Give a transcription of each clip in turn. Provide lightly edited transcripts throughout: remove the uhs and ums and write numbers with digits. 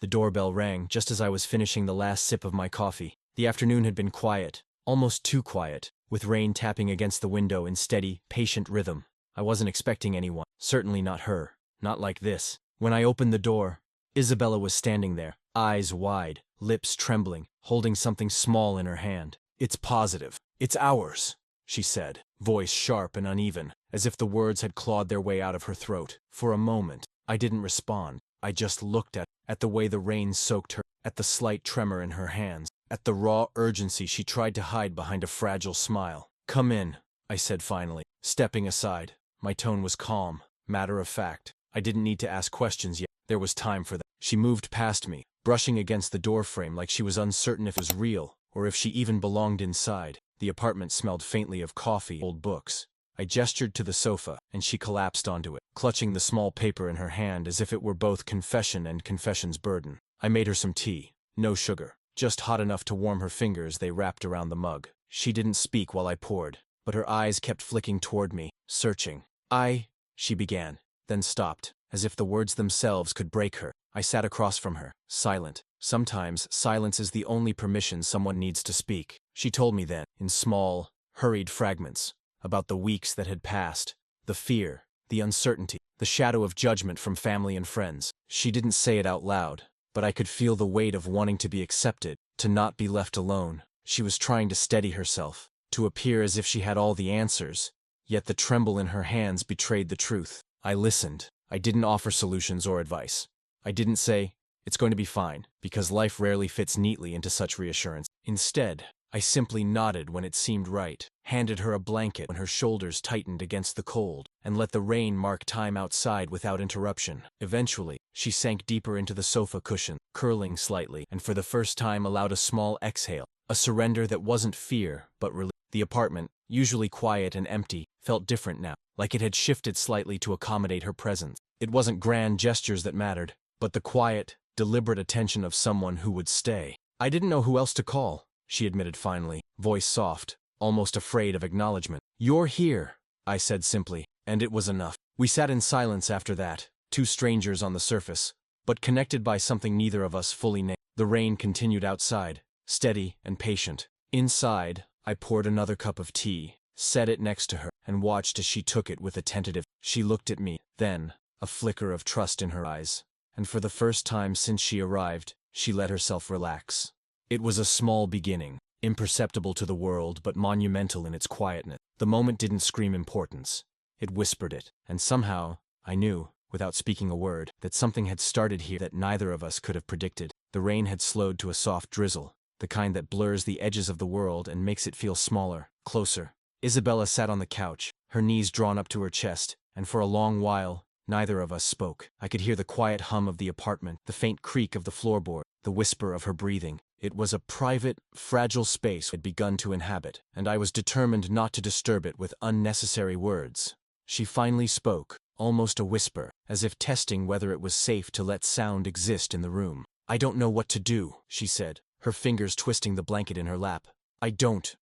The doorbell rang just as I was finishing the last sip of my coffee. The afternoon had been quiet, almost too quiet, with rain tapping against the window in steady, patient rhythm. I wasn't expecting anyone, certainly not her, not like this. When I opened the door, Isabella was standing there, eyes wide, lips trembling, holding something small in her hand. "It's positive. It's ours," she said, voice sharp and uneven, as if the words had clawed their way out of her throat. For a moment, I didn't respond. I just looked at the way the rain soaked her, at the slight tremor in her hands, at the raw urgency she tried to hide behind a fragile smile. "Come in," I said finally, stepping aside. My tone was calm, matter of fact. I didn't need to ask questions yet. There was time for that. She moved past me, brushing against the doorframe like she was uncertain if it was real, or if she even belonged inside. The apartment smelled faintly of coffee, old books. I gestured to the sofa, and she collapsed onto it, clutching the small paper in her hand as if it were both confession and confession's burden. I made her some tea, no sugar, just hot enough to warm her fingers they wrapped around the mug. She didn't speak while I poured, but her eyes kept flicking toward me, searching. She began, then stopped, as if the words themselves could break her. I sat across from her, silent. Sometimes silence is the only permission someone needs to speak. She told me then, in small, hurried fragments, about the weeks that had passed, the fear, the uncertainty, the shadow of judgment from family and friends. She didn't say it out loud, but I could feel the weight of wanting to be accepted, to not be left alone. She was trying to steady herself, to appear as if she had all the answers, yet the tremble in her hands betrayed the truth. I listened. I didn't offer solutions or advice. I didn't say, "It's going to be fine," because life rarely fits neatly into such reassurance. Instead, I simply nodded when it seemed right, handed her a blanket when her shoulders tightened against the cold, and let the rain mark time outside without interruption. Eventually, she sank deeper into the sofa cushion, curling slightly, and for the first time allowed a small exhale, a surrender that wasn't fear, but relief. The apartment, usually quiet and empty, felt different now, like it had shifted slightly to accommodate her presence. It wasn't grand gestures that mattered, but the quiet, deliberate attention of someone who would stay. "I didn't know who else to call," she admitted finally, voice soft, almost afraid of acknowledgement. "You're here," I said simply, and it was enough. We sat in silence after that, two strangers on the surface, but connected by something neither of us fully named. The rain continued outside, steady and patient. Inside, I poured another cup of tea, set it next to her, and watched as she took it with a tentative. She looked at me, then, a flicker of trust in her eyes, and for the first time since she arrived, she let herself relax. It was a small beginning, imperceptible to the world but monumental in its quietness. The moment didn't scream importance. It whispered it, and somehow, I knew, without speaking a word, that something had started here that neither of us could have predicted. The rain had slowed to a soft drizzle, the kind that blurs the edges of the world and makes it feel smaller, closer. Isabella sat on the couch, her knees drawn up to her chest, and for a long while, neither of us spoke. I could hear the quiet hum of the apartment, the faint creak of the floorboard, the whisper of her breathing. It was a private, fragile space I had begun to inhabit, and I was determined not to disturb it with unnecessary words. She finally spoke, almost a whisper, as if testing whether it was safe to let sound exist in the room. "I don't know what to do," she said, her fingers twisting the blanket in her lap. I don't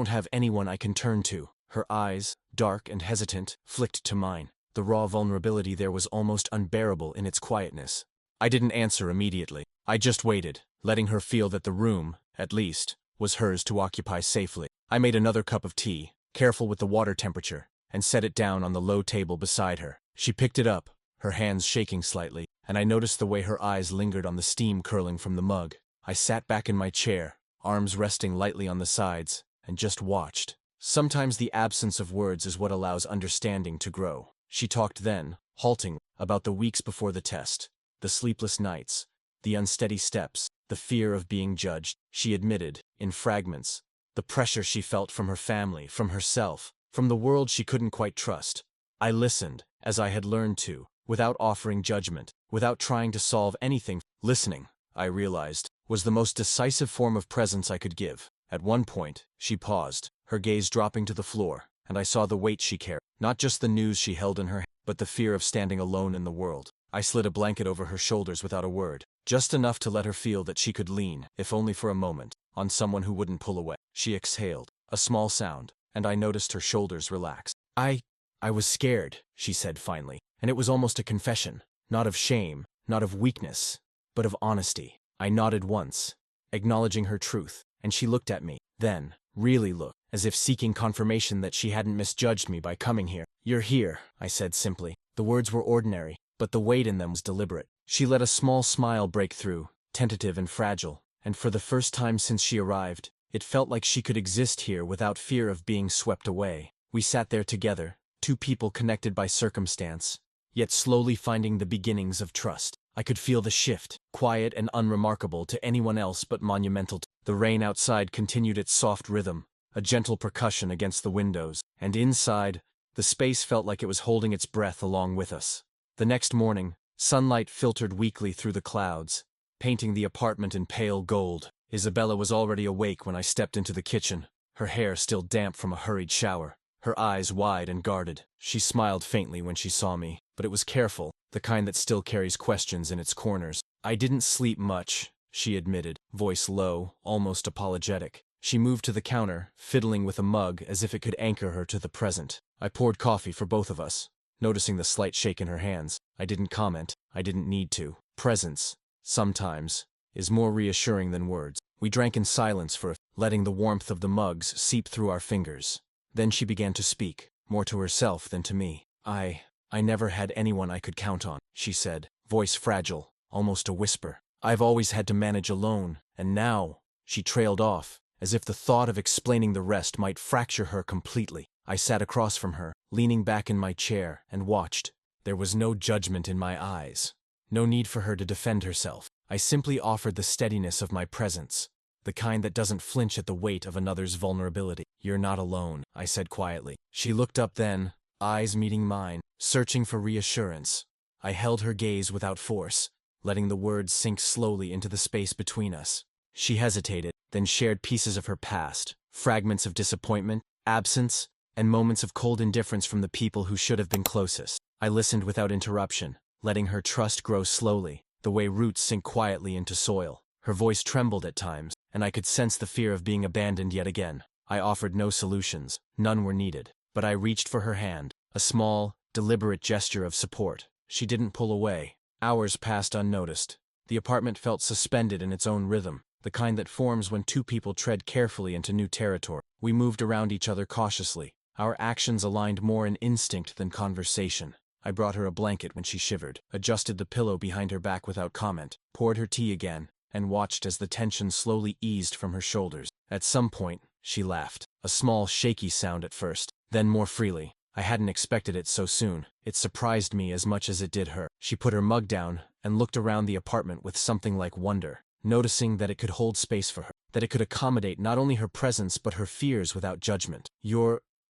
have anyone I can turn to." Her eyes, dark and hesitant, flicked to mine. The raw vulnerability there was almost unbearable in its quietness. I didn't answer immediately. I just waited, letting her feel that the room, at least, was hers to occupy safely. I made another cup of tea, careful with the water temperature, and set it down on the low table beside her. She picked it up, her hands shaking slightly, and I noticed the way her eyes lingered on the steam curling from the mug. I sat back in my chair, arms resting lightly on the sides, and just watched. Sometimes the absence of words is what allows understanding to grow. She talked then, halting, about the weeks before the test, the sleepless nights, the unsteady steps, the fear of being judged. She admitted, in fragments, the pressure she felt from her family, from herself, from the world she couldn't quite trust. I listened, as I had learned to, without offering judgment, without trying to solve anything. Listening, I realized, was the most decisive form of presence I could give. At one point, she paused, her gaze dropping to the floor, and I saw the weight she carried, not just the news she held in her hand, but the fear of standing alone in the world. I slid a blanket over her shoulders without a word, just enough to let her feel that she could lean, if only for a moment, on someone who wouldn't pull away. She exhaled, a small sound, and I noticed her shoulders relax. I was scared," she said finally, and it was almost a confession, not of shame, not of weakness, but of honesty. I nodded once, acknowledging her truth, and she looked at me, then really looked, as if seeking confirmation that she hadn't misjudged me by coming here. "You're here," I said simply. The words were ordinary, but the weight in them was deliberate. She let a small smile break through, tentative and fragile, and for the first time since she arrived, it felt like she could exist here without fear of being swept away. We sat there together, two people connected by circumstance, yet slowly finding the beginnings of trust. I could feel the shift, quiet and unremarkable to anyone else but monumental. The rain outside continued its soft rhythm, a gentle percussion against the windows, and inside, the space felt like it was holding its breath along with us. The next morning, sunlight filtered weakly through the clouds, painting the apartment in pale gold. Isabella was already awake when I stepped into the kitchen, her hair still damp from a hurried shower, her eyes wide and guarded. She smiled faintly when she saw me, but it was careful, the kind that still carries questions in its corners. "I didn't sleep much," she admitted, voice low, almost apologetic. She moved to the counter, fiddling with a mug as if it could anchor her to the present. I poured coffee for both of us, noticing the slight shake in her hands. I didn't comment. I didn't need to. Presence, sometimes, is more reassuring than words. We drank in silence letting the warmth of the mugs seep through our fingers. Then she began to speak, more to herself than to me. I never had anyone I could count on," she said, voice fragile, almost a whisper. "I've always had to manage alone, and now," she trailed off, as if the thought of explaining the rest might fracture her completely. I sat across from her, leaning back in my chair, and watched. There was no judgment in my eyes, no need for her to defend herself. I simply offered the steadiness of my presence, the kind that doesn't flinch at the weight of another's vulnerability. "You're not alone," I said quietly. She looked up then, eyes meeting mine, searching for reassurance. I held her gaze without force, letting the words sink slowly into the space between us. She hesitated, then shared pieces of her past, fragments of disappointment, absence, and moments of cold indifference from the people who should have been closest. I listened without interruption, letting her trust grow slowly, the way roots sink quietly into soil. Her voice trembled at times, and I could sense the fear of being abandoned yet again. I offered no solutions, none were needed, but I reached for her hand, a small, deliberate gesture of support. She didn't pull away. Hours passed unnoticed. The apartment felt suspended in its own rhythm, the kind that forms when two people tread carefully into new territory. We moved around each other cautiously, our actions aligned more in instinct than conversation. I brought her a blanket when she shivered, adjusted the pillow behind her back without comment, poured her tea again, and watched as the tension slowly eased from her shoulders. At some point, she laughed, a small, shaky sound at first, then more freely. I hadn't expected it so soon. It surprised me as much as it did her. She put her mug down and looked around the apartment with something like wonder, noticing that it could hold space for her, that it could accommodate not only her presence but her fears without judgment.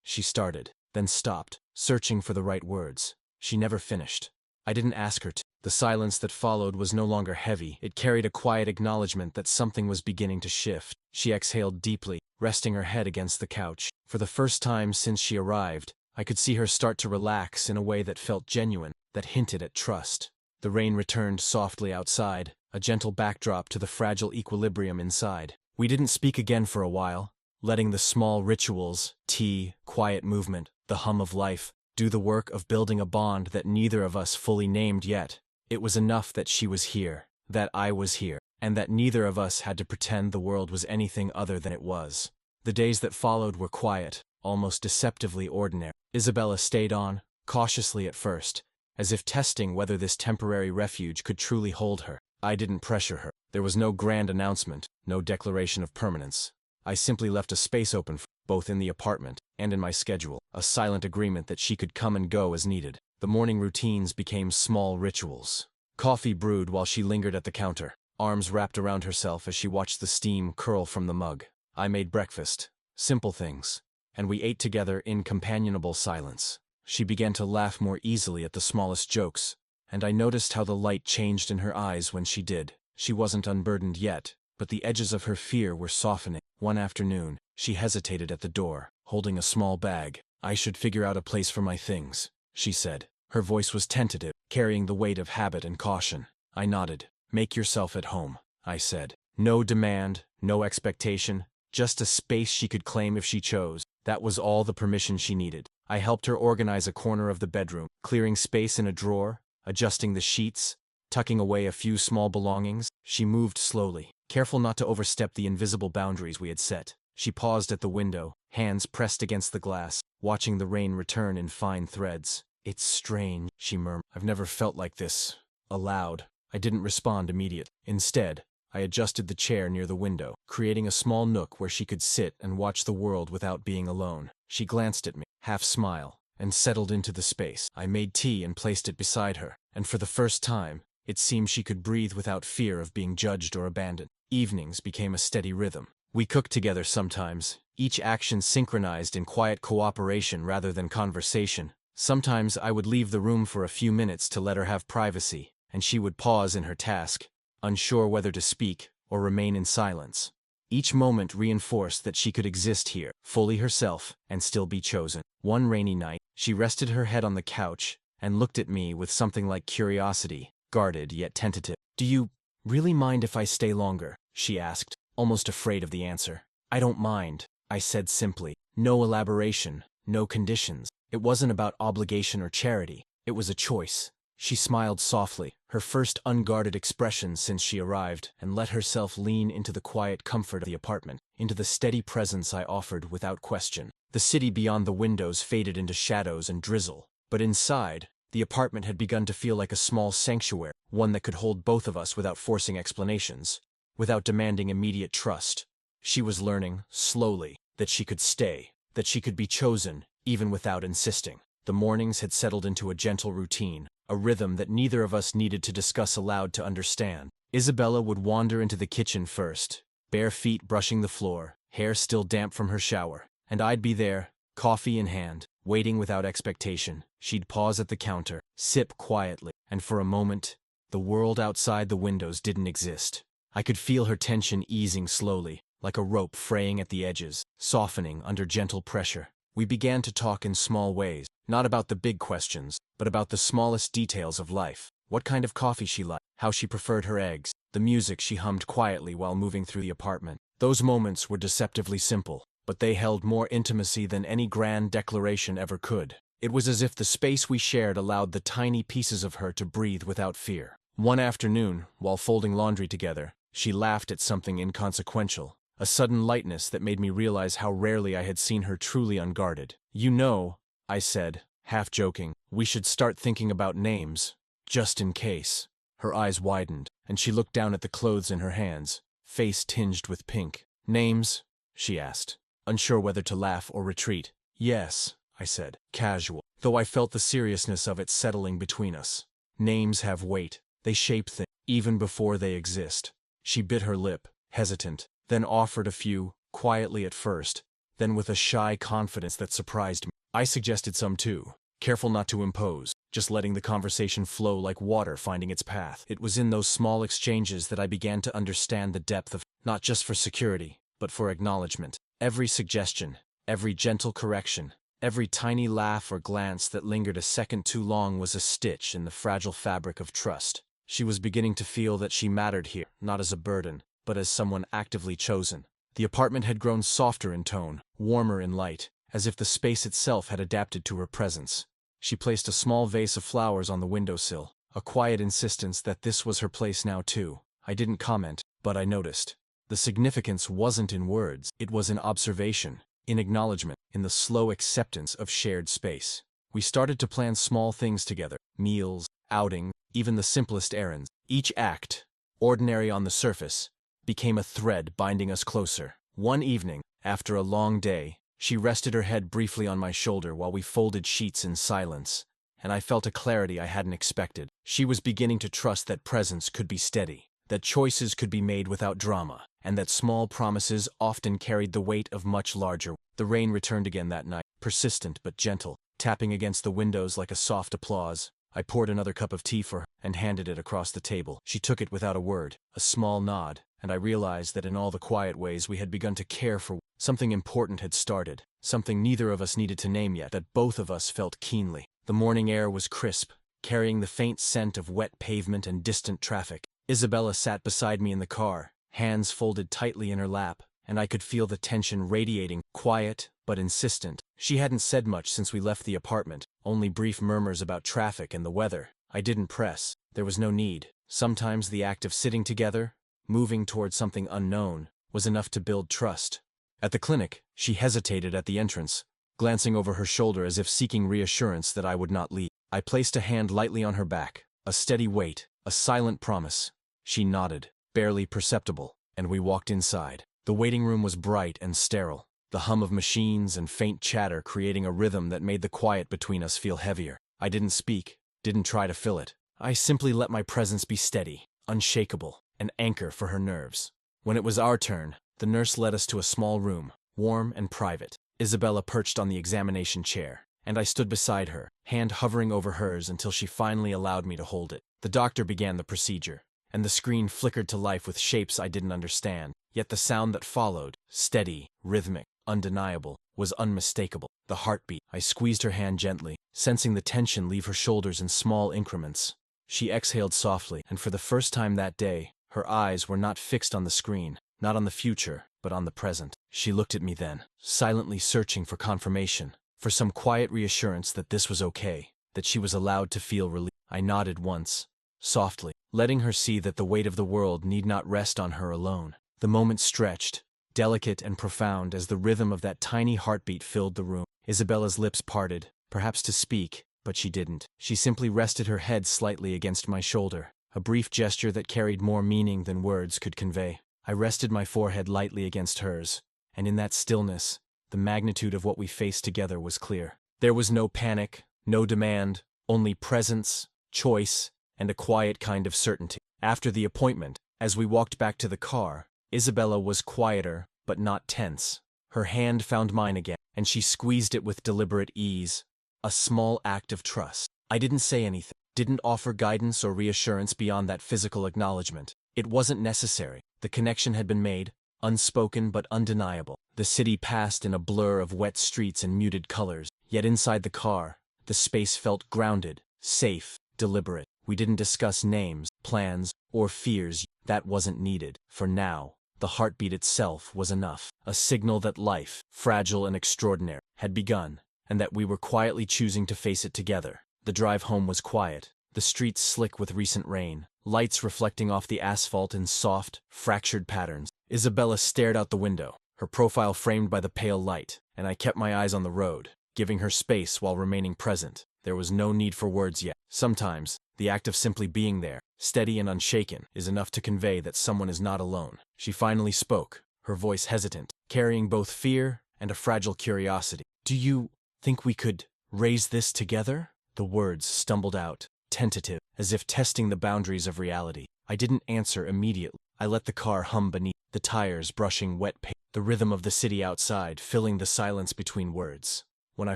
She started, then stopped, searching for the right words. She never finished. I didn't ask her to. The silence that followed was no longer heavy. It carried a quiet acknowledgement that something was beginning to shift. She exhaled deeply, resting her head against the couch. For the first time since she arrived, I could see her start to relax in a way that felt genuine, that hinted at trust. The rain returned softly outside, a gentle backdrop to the fragile equilibrium inside. We didn't speak again for a while, letting the small rituals, tea, quiet movement, the hum of life, do the work of building a bond that neither of us fully named yet. It was enough that she was here, that I was here, and that neither of us had to pretend the world was anything other than it was. The days that followed were quiet, almost deceptively ordinary. Isabella stayed on, cautiously at first, as if testing whether this temporary refuge could truly hold her. I didn't pressure her. There was no grand announcement, no declaration of permanence. I simply left a space open for both in the apartment and in my schedule, a silent agreement that she could come and go as needed. The morning routines became small rituals. Coffee brewed while she lingered at the counter, arms wrapped around herself as she watched the steam curl from the mug. I made breakfast, simple things, and we ate together in companionable silence. She began to laugh more easily at the smallest jokes, and I noticed how the light changed in her eyes when she did. She wasn't unburdened yet, but the edges of her fear were softening. One afternoon, she hesitated at the door, holding a small bag. "I should figure out a place for my things," she said. Her voice was tentative, carrying the weight of habit and caution. I nodded. "Make yourself at home," I said. No demand, no expectation, just a space she could claim if she chose. That was all the permission she needed. I helped her organize a corner of the bedroom, clearing space in a drawer, adjusting the sheets, Tucking away a few small belongings, she moved slowly, careful not to overstep the invisible boundaries we had set. She paused at the window, hands pressed against the glass, watching the rain return in fine threads. "It's strange," she murmured. "I've never felt like this." Aloud. I didn't respond immediately. Instead, I adjusted the chair near the window, creating a small nook where she could sit and watch the world without being alone. She glanced at me, half smile, and settled into the space. I made tea and placed it beside her, and for the first time, it seemed she could breathe without fear of being judged or abandoned. Evenings became a steady rhythm. We cooked together sometimes, each action synchronized in quiet cooperation rather than conversation. Sometimes I would leave the room for a few minutes to let her have privacy, and she would pause in her task, unsure whether to speak or remain in silence. Each moment reinforced that she could exist here, fully herself, and still be chosen. One rainy night, she rested her head on the couch and looked at me with something like curiosity, guarded yet tentative. "Do you really mind if I stay longer?" she asked, almost afraid of the answer. "I don't mind," I said simply. No elaboration, no conditions. It wasn't about obligation or charity. It was a choice. She smiled softly, her first unguarded expression since she arrived, and let herself lean into the quiet comfort of the apartment, into the steady presence I offered without question. The city beyond the windows faded into shadows and drizzle, but inside, the apartment had begun to feel like a small sanctuary, one that could hold both of us without forcing explanations, without demanding immediate trust. She was learning, slowly, that she could stay, that she could be chosen, even without insisting. The mornings had settled into a gentle routine, a rhythm that neither of us needed to discuss aloud to understand. Isabella would wander into the kitchen first, bare feet brushing the floor, hair still damp from her shower, and I'd be there, coffee in hand, waiting without expectation. She'd pause at the counter, sip quietly, and for a moment, the world outside the windows didn't exist. I could feel her tension easing slowly, like a rope fraying at the edges, softening under gentle pressure. We began to talk in small ways, not about the big questions, but about the smallest details of life. What kind of coffee she liked, how she preferred her eggs, the music she hummed quietly while moving through the apartment. Those moments were deceptively simple, but they held more intimacy than any grand declaration ever could. It was as if the space we shared allowed the tiny pieces of her to breathe without fear. One afternoon, while folding laundry together, she laughed at something inconsequential, a sudden lightness that made me realize how rarely I had seen her truly unguarded. "You know," I said, half joking, "we should start thinking about names, just in case." Her eyes widened, and she looked down at the clothes in her hands, face tinged with pink. "Names?" she asked, unsure whether to laugh or retreat. "Yes," I said, casual, though I felt the seriousness of it settling between us. "Names have weight. They shape things, even before they exist." She bit her lip, hesitant, then offered a few, quietly at first, then with a shy confidence that surprised me. I suggested some too, careful not to impose, just letting the conversation flow like water finding its path. It was in those small exchanges that I began to understand the depth of, not just for security, but for acknowledgement. Every suggestion, every gentle correction, every tiny laugh or glance that lingered a second too long was a stitch in the fragile fabric of trust. She was beginning to feel that she mattered here, not as a burden, but as someone actively chosen. The apartment had grown softer in tone, warmer in light, as if the space itself had adapted to her presence. She placed a small vase of flowers on the windowsill, a quiet insistence that this was her place now too. I didn't comment, but I noticed. The significance wasn't in words, it was in observation, in acknowledgement, in the slow acceptance of shared space. We started to plan small things together, meals, outings, even the simplest errands. Each act, ordinary on the surface, became a thread binding us closer. One evening, after a long day, she rested her head briefly on my shoulder while we folded sheets in silence, and I felt a clarity I hadn't expected. She was beginning to trust that presence could be steady, that choices could be made without drama, and that small promises often carried the weight of much larger. The rain returned again that night, persistent but gentle, tapping against the windows like a soft applause. I poured another cup of tea for her and handed it across the table. She took it without a word, a small nod, and I realized that in all the quiet ways we had begun to care for. Something important had started, something neither of us needed to name yet, that both of us felt keenly. The morning air was crisp, carrying the faint scent of wet pavement and distant traffic. Isabella sat beside me in the car, hands folded tightly in her lap, and I could feel the tension radiating, quiet but insistent. She hadn't said much since we left the apartment, only brief murmurs about traffic and the weather. I didn't press. There was no need. Sometimes the act of sitting together, moving toward something unknown, was enough to build trust. At the clinic, she hesitated at the entrance, glancing over her shoulder as if seeking reassurance that I would not leave. I placed a hand lightly on her back, a steady weight, a silent promise. She nodded, barely perceptible, and we walked inside. The waiting room was bright and sterile, the hum of machines and faint chatter creating a rhythm that made the quiet between us feel heavier. I didn't speak, didn't try to fill it. I simply let my presence be steady, unshakable, an anchor for her nerves. When it was our turn, the nurse led us to a small room, warm and private. Isabella perched on the examination chair, and I stood beside her, hand hovering over hers until she finally allowed me to hold it. The doctor began the procedure, and the screen flickered to life with shapes I didn't understand. Yet the sound that followed, steady, rhythmic, undeniable, was unmistakable. The heartbeat. I squeezed her hand gently, sensing the tension leave her shoulders in small increments. She exhaled softly, and for the first time that day, her eyes were not fixed on the screen, not on the future, but on the present. She looked at me then, silently searching for confirmation, for some quiet reassurance that this was okay, that she was allowed to feel relief. I nodded once, softly, letting her see that the weight of the world need not rest on her alone. The moment stretched, delicate and profound as the rhythm of that tiny heartbeat filled the room. Isabella's lips parted, perhaps to speak, but she didn't. She simply rested her head slightly against my shoulder, a brief gesture that carried more meaning than words could convey. I rested my forehead lightly against hers, and in that stillness, the magnitude of what we faced together was clear. There was no panic, no demand, only presence, choice, and a quiet kind of certainty. After the appointment, as we walked back to the car, Isabella was quieter, but not tense. Her hand found mine again, and she squeezed it with deliberate ease, a small act of trust. I didn't say anything, didn't offer guidance or reassurance beyond that physical acknowledgement. It wasn't necessary. The connection had been made, unspoken but undeniable. The city passed in a blur of wet streets and muted colors, yet inside the car, the space felt grounded, safe, deliberate. We didn't discuss names, plans, or fears. That wasn't needed. For now, the heartbeat itself was enough, a signal that life, fragile and extraordinary, had begun, and that we were quietly choosing to face it together. The drive home was quiet, the streets slick with recent rain, lights reflecting off the asphalt in soft, fractured patterns. Isabella stared out the window, her profile framed by the pale light, and I kept my eyes on the road, giving her space while remaining present. There was no need for words yet. Sometimes, the act of simply being there, steady and unshaken, is enough to convey that someone is not alone. She finally spoke, her voice hesitant, carrying both fear and a fragile curiosity. "Do you think we could raise this together?" The words stumbled out, tentative, as if testing the boundaries of reality. I didn't answer immediately. I let the car hum beneath, the tires brushing wet paint, the rhythm of the city outside filling the silence between words. When I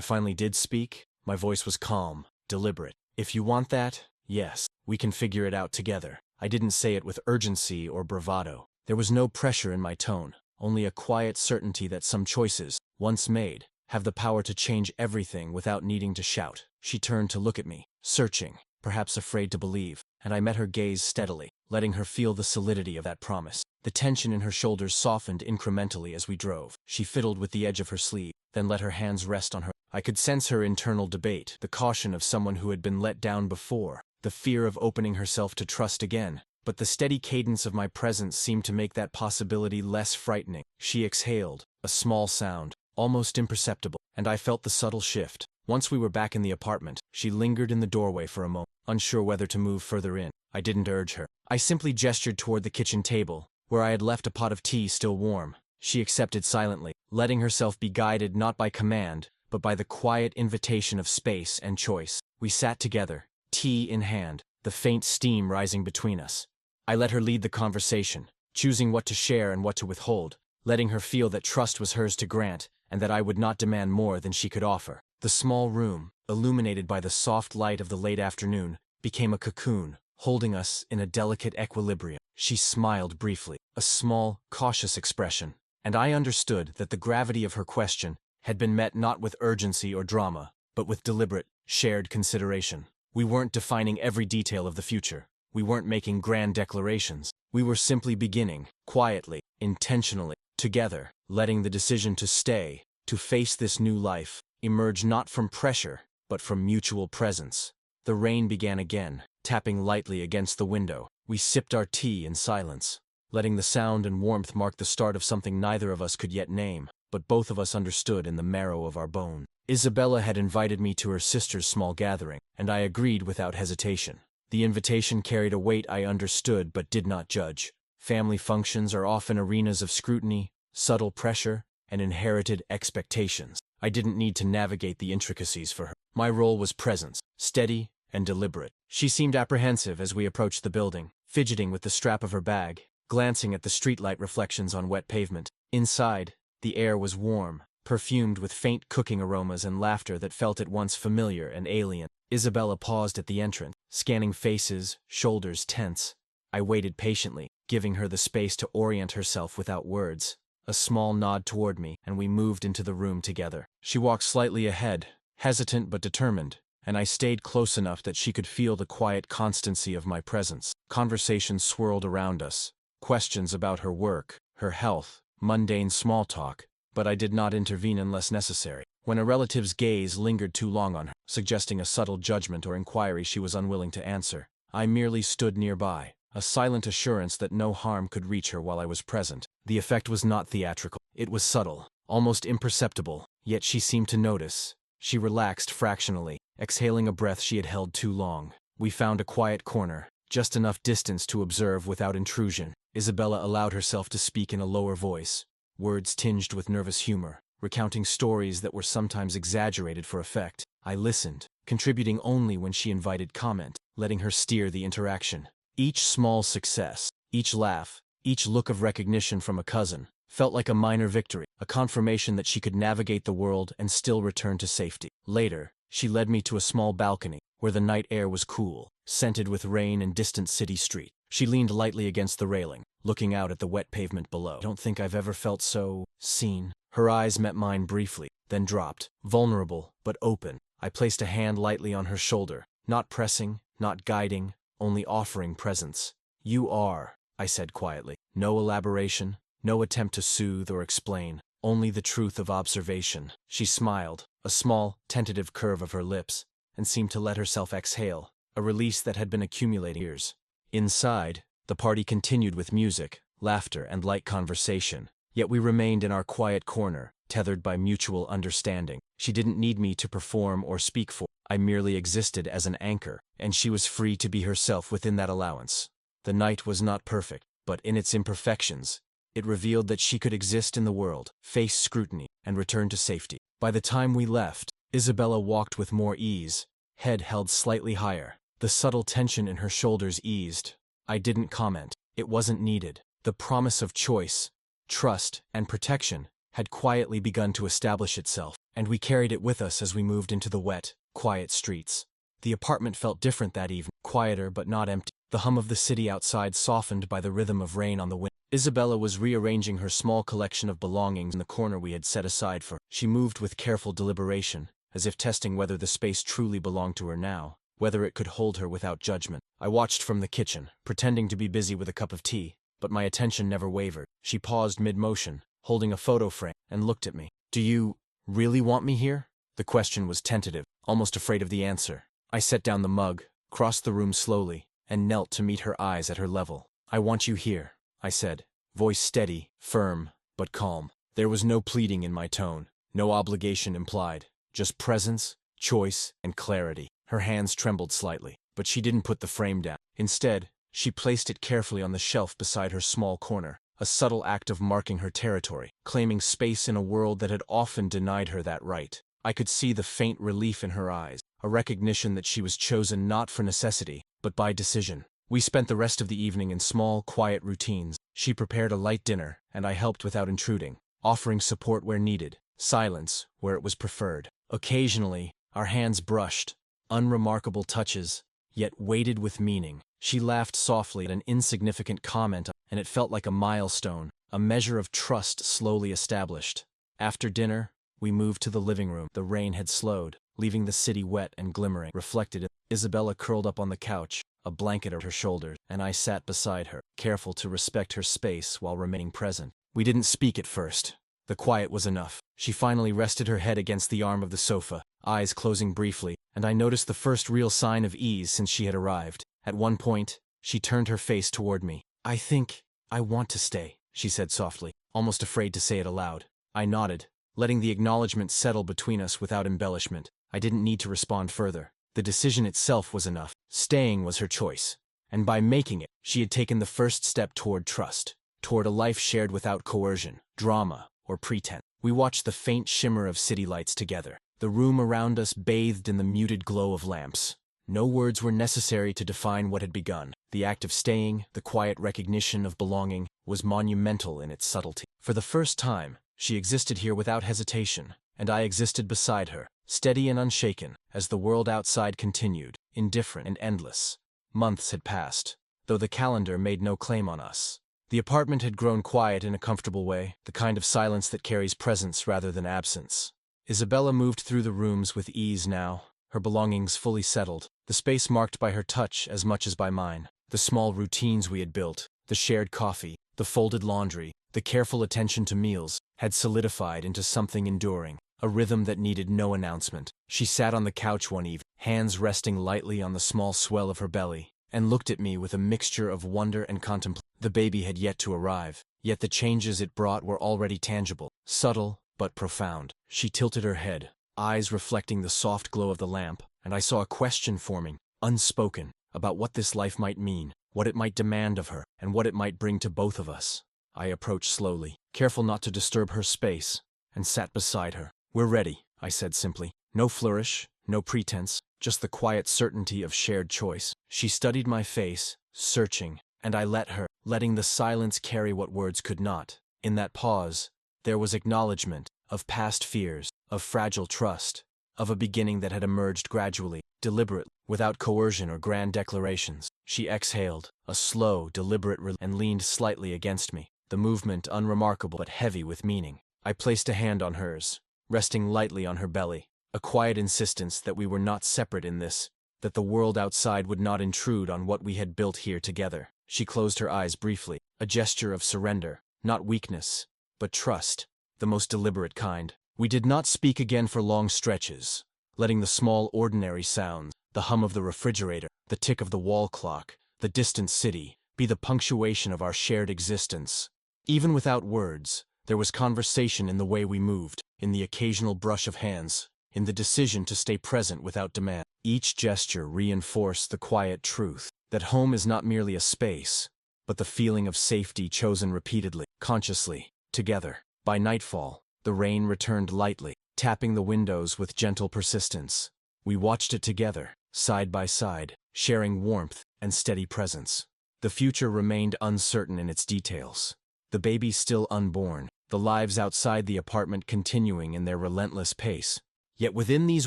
finally did speak, my voice was calm, deliberate. "If you want that, yes, we can figure it out together." I didn't say it with urgency or bravado. There was no pressure in my tone, only a quiet certainty that some choices, once made, have the power to change everything without needing to shout. She turned to look at me, searching, perhaps afraid to believe, and I met her gaze steadily, letting her feel the solidity of that promise. The tension in her shoulders softened incrementally as we drove. She fiddled with the edge of her sleeve, then let her hands rest on her. I could sense her internal debate, the caution of someone who had been let down before, the fear of opening herself to trust again. But the steady cadence of my presence seemed to make that possibility less frightening. She exhaled, a small sound, almost imperceptible, and I felt the subtle shift. Once we were back in the apartment, she lingered in the doorway for a moment, unsure whether to move further in. I didn't urge her. I simply gestured toward the kitchen table, where I had left a pot of tea still warm. She accepted silently, letting herself be guided not by command, but by the quiet invitation of space and choice. We sat together, tea in hand, the faint steam rising between us. I let her lead the conversation, choosing what to share and what to withhold, letting her feel that trust was hers to grant, and that I would not demand more than she could offer. The small room, illuminated by the soft light of the late afternoon, became a cocoon, holding us in a delicate equilibrium. She smiled briefly, a small, cautious expression, and I understood that the gravity of her question had been met not with urgency or drama, but with deliberate, shared consideration. We weren't defining every detail of the future. We weren't making grand declarations. We were simply beginning, quietly, intentionally, together, letting the decision to stay, to face this new life, emerge not from pressure, but from mutual presence. The rain began again, tapping lightly against the window, We sipped our tea in silence, letting the sound and warmth mark the start of something neither of us could yet name, but both of us understood in the marrow of our bone. Isabella had invited me to her sister's small gathering, and I agreed without hesitation. The invitation carried a weight I understood but did not judge. Family functions are often arenas of scrutiny, subtle pressure, and inherited expectations. I didn't need to navigate the intricacies for her. My role was presence, steady and deliberate. She seemed apprehensive as we approached the building, fidgeting with the strap of her bag, glancing at the streetlight reflections on wet pavement. Inside, the air was warm, perfumed with faint cooking aromas and laughter that felt at once familiar and alien. Isabella paused at the entrance, scanning faces, shoulders tense. I waited patiently, giving her the space to orient herself without words. A small nod toward me, and we moved into the room together. She walked slightly ahead, hesitant but determined, and I stayed close enough that she could feel the quiet constancy of my presence. Conversations swirled around us, questions about her work, her health, mundane small talk, but I did not intervene unless necessary. When a relative's gaze lingered too long on her, suggesting a subtle judgment or inquiry she was unwilling to answer, I merely stood nearby, a silent assurance that no harm could reach her while I was present. The effect was not theatrical. It was subtle, almost imperceptible, yet she seemed to notice. She relaxed fractionally, exhaling a breath she had held too long. We found a quiet corner, just enough distance to observe without intrusion. Isabella allowed herself to speak in a lower voice, words tinged with nervous humor, recounting stories that were sometimes exaggerated for effect. I listened, contributing only when she invited comment, letting her steer the interaction. Each small success, each laugh, each look of recognition from a cousin, felt like a minor victory, a confirmation that she could navigate the world and still return to safety. Later, she led me to a small balcony, where the night air was cool, scented with rain and distant city street. She leaned lightly against the railing, looking out at the wet pavement below. I don't think I've ever felt so seen. Her eyes met mine briefly, then dropped, vulnerable but open. I placed a hand lightly on her shoulder, not pressing, not guiding, only offering presence. "You are," I said quietly. No elaboration, no attempt to soothe or explain, only the truth of observation. She smiled, a small, tentative curve of her lips, and seemed to let herself exhale, a release that had been accumulating years. Inside, the party continued with music, laughter, and light conversation, yet we remained in our quiet corner, tethered by mutual understanding. She didn't need me to perform or speak for. I merely existed as an anchor, and she was free to be herself within that allowance. The night was not perfect, but in its imperfections, it revealed that she could exist in the world, face scrutiny, and return to safety. By the time we left, Isabella walked with more ease, head held slightly higher. The subtle tension in her shoulders eased. I didn't comment. It wasn't needed. The promise of choice, trust, and protection had quietly begun to establish itself, and we carried it with us as we moved into the wet, quiet streets. The apartment felt different that evening, quieter but not empty. The hum of the city outside softened by the rhythm of rain on the wind. Isabella was rearranging her small collection of belongings in the corner we had set aside for her. She moved with careful deliberation, as if testing whether the space truly belonged to her now, whether it could hold her without judgment. I watched from the kitchen, pretending to be busy with a cup of tea, but my attention never wavered. She paused mid-motion, holding a photo frame, and looked at me. "Do you really want me here?" The question was tentative, almost afraid of the answer. I set down the mug, crossed the room slowly, and knelt to meet her eyes at her level. "I want you here," I said, voice steady, firm, but calm. There was no pleading in my tone, no obligation implied, just presence, choice, and clarity. Her hands trembled slightly, but she didn't put the frame down. Instead, she placed it carefully on the shelf beside her small corner, a subtle act of marking her territory, claiming space in a world that had often denied her that right. I could see the faint relief in her eyes, a recognition that she was chosen not for necessity, but by decision. We spent the rest of the evening in small, quiet routines. She prepared a light dinner, and I helped without intruding, offering support where needed, silence where it was preferred. Occasionally, our hands brushed, unremarkable touches, yet weighted with meaning. She laughed softly at an insignificant comment, and it felt like a milestone, a measure of trust slowly established. After dinner, we moved to the living room. The rain had slowed, leaving the city wet and glimmering. Reflected, Isabella curled up on the couch, a blanket at her shoulders, and I sat beside her, careful to respect her space while remaining present. We didn't speak at first. The quiet was enough. She finally rested her head against the arm of the sofa, eyes closing briefly, and I noticed the first real sign of ease since she had arrived. At one point, She turned her face toward me. I want to stay, she said softly, almost afraid to say it aloud. I nodded, letting the acknowledgement settle between us without embellishment. I didn't need to respond further. The decision itself was enough. Staying was her choice. And by making it, she had taken the first step toward trust, toward a life shared without coercion, drama, or pretense. We watched the faint shimmer of city lights together, the room around us bathed in the muted glow of lamps. No words were necessary to define what had begun. The act of staying, the quiet recognition of belonging, was monumental in its subtlety. For the first time, she existed here without hesitation, and I existed beside her, steady and unshaken, as the world outside continued, indifferent and endless. Months had passed, though the calendar made no claim on us. The apartment had grown quiet in a comfortable way, the kind of silence that carries presence rather than absence. Isabella moved through the rooms with ease now, her belongings fully settled, the space marked by her touch as much as by mine. The small routines we had built, the shared coffee, the folded laundry, the careful attention to meals, had solidified into something enduring, a rhythm that needed no announcement. She sat on the couch one evening, hands resting lightly on the small swell of her belly, and looked at me with a mixture of wonder and contemplation. The baby had yet to arrive, yet the changes it brought were already tangible, subtle but profound. She tilted her head, eyes reflecting the soft glow of the lamp, and I saw a question forming, unspoken, about what this life might mean, what it might demand of her, and what it might bring to both of us. I approached slowly, careful not to disturb her space, and sat beside her. "We're ready," I said simply. No flourish, no pretense, just the quiet certainty of shared choice. She studied my face, searching, and I let her, letting the silence carry what words could not. In that pause, there was acknowledgement of past fears, of fragile trust, of a beginning that had emerged gradually, deliberately, without coercion or grand declarations. She exhaled, a slow, deliberate release, and leaned slightly against me, the movement unremarkable but heavy with meaning. I placed a hand on hers, resting lightly on her belly, a quiet insistence that we were not separate in this, that the world outside would not intrude on what we had built here together. She closed her eyes briefly, a gesture of surrender, not weakness, but trust, the most deliberate kind. We did not speak again for long stretches, letting the small ordinary sounds, the hum of the refrigerator, the tick of the wall clock, the distant city, be the punctuation of our shared existence. Even without words, there was conversation in the way we moved, in the occasional brush of hands, in the decision to stay present without demand. Each gesture reinforced the quiet truth that home is not merely a space, but the feeling of safety chosen repeatedly, consciously, together. By nightfall, the rain returned lightly, tapping the windows with gentle persistence. We watched it together, side by side, sharing warmth and steady presence. The future remained uncertain in its details. The baby still unborn, the lives outside the apartment continuing in their relentless pace. Yet within these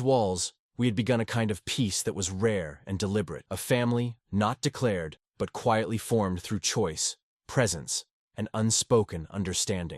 walls, we had begun a kind of peace that was rare and deliberate, a family, not declared, but quietly formed through choice, presence, and unspoken understanding.